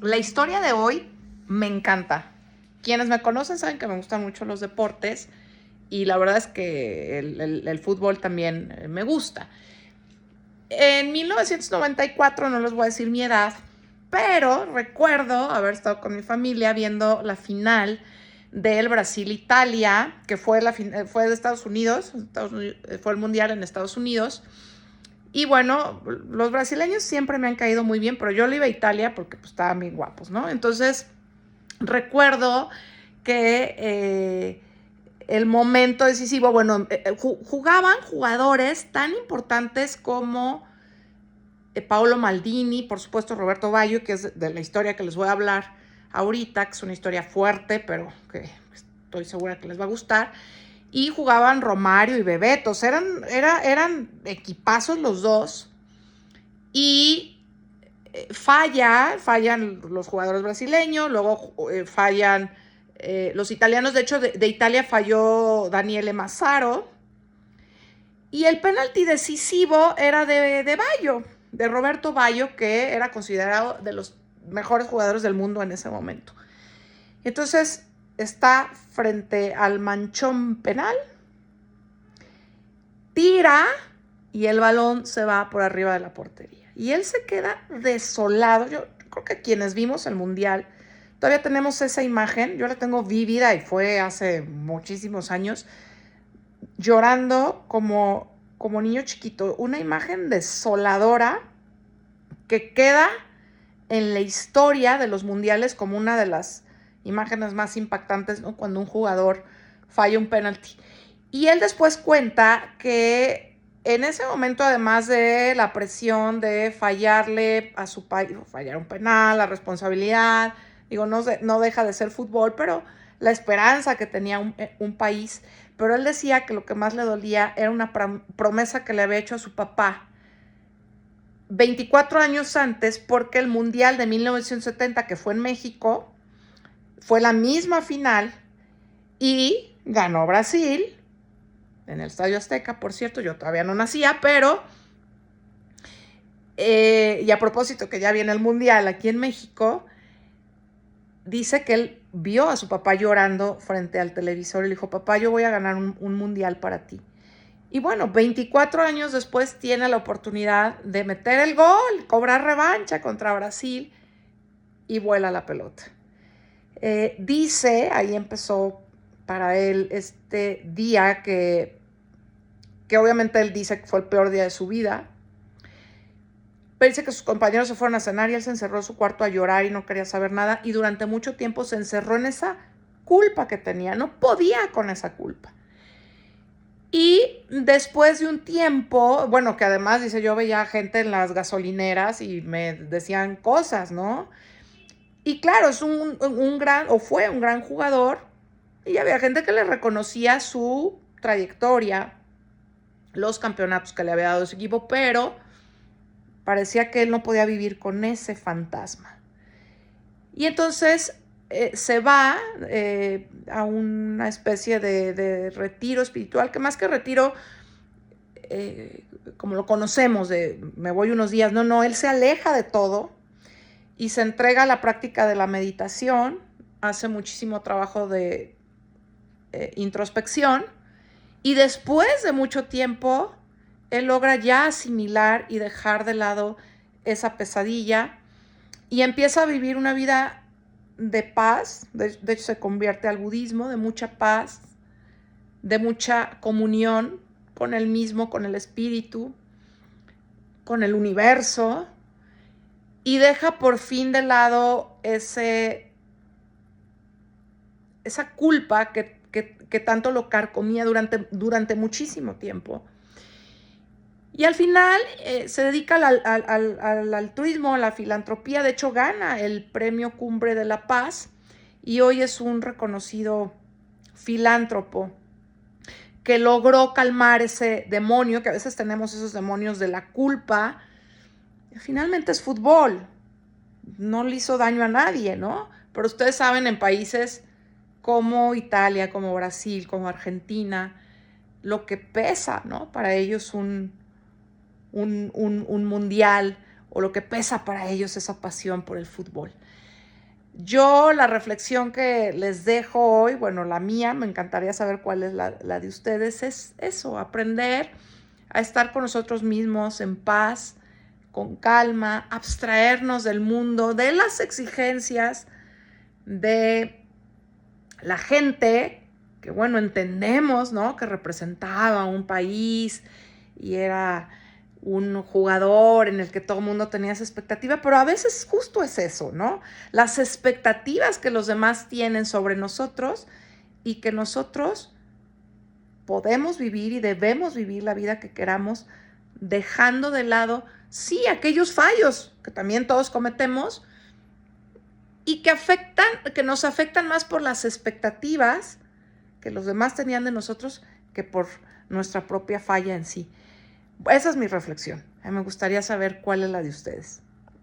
La historia de hoy me encanta. Quienes me conocen saben que me gustan mucho los deportes y la verdad es que el fútbol también me gusta. En 1994, no les voy a decir mi edad, pero recuerdo haber estado con mi familia viendo la final del Brasil-Italia, que fue de Estados Unidos, fue el Mundial en Estados Unidos. Y bueno, los brasileños siempre me han caído muy bien, pero yo le iba a Italia porque pues, estaban bien guapos, ¿no? Entonces, recuerdo que el momento decisivo, bueno, jugaban jugadores tan importantes como Paolo Maldini, por supuesto Roberto Baggio, que es de la historia que les voy a hablar ahorita, que es una historia fuerte, pero que estoy segura que les va a gustar. Y jugaban Romario y Bebeto, eran equipazos los dos. Y fallan los jugadores brasileños, luego fallan los italianos. De hecho, de Italia falló Daniele Mazzaro. Y el penalti decisivo era de Baggio, de Roberto Baggio, que era considerado de los mejores jugadores del mundo en ese momento. Entonces está frente al manchón penal, tira y el balón se va por arriba de la portería. Y él se queda desolado. Yo creo que quienes vimos el Mundial todavía tenemos esa imagen. Yo la tengo vívida y fue hace muchísimos años. Llorando como niño chiquito. Una imagen desoladora que queda en la historia de los mundiales como una de las imágenes más impactantes, ¿no? Cuando un jugador falla un penalti. Y él después cuenta que en ese momento, además de la presión de fallarle a su país, fallar un penal, la responsabilidad, digo, no deja de ser fútbol, pero la esperanza que tenía un país. Pero él decía que lo que más le dolía era una promesa que le había hecho a su papá 24 años antes, porque el Mundial de 1970, que fue en México, fue la misma final y ganó Brasil en el Estadio Azteca. Por cierto, yo todavía no nacía, pero y a propósito que ya viene el Mundial aquí en México, dice que él vio a su papá llorando frente al televisor y le dijo: papá, yo voy a ganar un Mundial para ti. Y bueno, 24 años después tiene la oportunidad de meter el gol, cobrar revancha contra Brasil y vuela la pelota. Dice, ahí empezó para él este día que obviamente él dice que fue el peor día de su vida. Pero dice que sus compañeros se fueron a cenar y él se encerró en su cuarto a llorar y no quería saber nada. Y durante mucho tiempo se encerró en esa culpa que tenía. No podía con esa culpa. Y después de un tiempo, bueno, que además dice, yo veía gente en las gasolineras y me decían cosas, ¿no? Y claro, es fue un gran jugador y había gente que le reconocía su trayectoria, los campeonatos que le había dado ese equipo, pero parecía que él no podía vivir con ese fantasma. Y entonces se va a una especie de retiro espiritual, que más que retiro, como lo conocemos, de me voy unos días, no, él se aleja de todo y se entrega a la práctica de la meditación, hace muchísimo trabajo de introspección y después de mucho tiempo, él logra ya asimilar y dejar de lado esa pesadilla y empieza a vivir una vida de paz. De hecho, se convierte al budismo, de mucha paz, de mucha comunión con él mismo, con el espíritu, con el universo, y deja por fin de lado esa culpa que tanto lo carcomía durante muchísimo tiempo. Y al final se dedica al altruismo, a la filantropía. De hecho, gana el premio Cumbre de la Paz y hoy es un reconocido filántropo que logró calmar ese demonio, que a veces tenemos esos demonios de la culpa. Finalmente es fútbol, no le hizo daño a nadie, ¿no? Pero ustedes saben, en países como Italia, como Brasil, como Argentina, lo que pesa, ¿no? Para ellos un mundial, o lo que pesa para ellos esa pasión por el fútbol. Yo la reflexión que les dejo hoy, bueno, la mía, me encantaría saber cuál es la de ustedes, es eso, aprender a estar con nosotros mismos en paz, con calma, abstraernos del mundo, de las exigencias de la gente, que bueno, entendemos, ¿no? Que representaba un país y era un jugador en el que todo el mundo tenía esa expectativa, pero a veces justo es eso, ¿no? Las expectativas que los demás tienen sobre nosotros y que nosotros podemos vivir y debemos vivir la vida que queramos, dejando de lado, sí, aquellos fallos que también todos cometemos y que nos afectan más por las expectativas que los demás tenían de nosotros que por nuestra propia falla en sí. Esa es mi reflexión. Me gustaría saber cuál es la de ustedes.